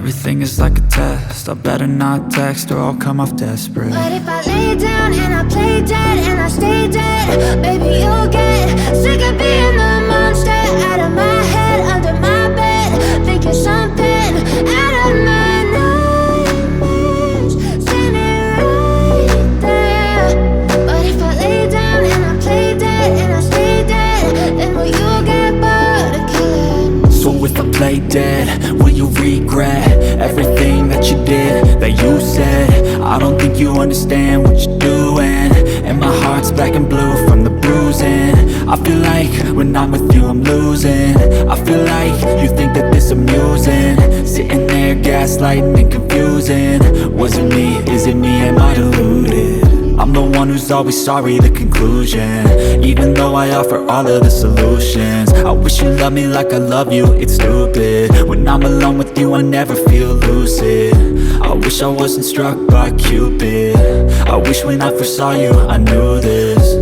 Everything is like a test, I better not text or I'll come off desperate. But if I lay down and I play dead and I stay dead, baby, you'll get sick of being the monster out of my head, under my bed, thinking something out of my nightmares, standing right there. But if I lay down and I play dead and I stay dead, then will you get bored of killing? So if I play dead, will you regret everything that you did, that you said? I don't think you understand what you're doing, and my heart's black and blue from the bruising. I feel like when I'm with you I'm losing. I feel like you think that this amusing, sitting there gaslighting and confusing. Was it me? Is it me? Am I deluded? I'm the one who's always sorry, the conclusion, even though I offer all of the solutions. I wish you loved me like I love you, it's stupid. When I'm alone with you I never feel lucid. I wish I wasn't struck by Cupid. I wish when I first saw you I knew this.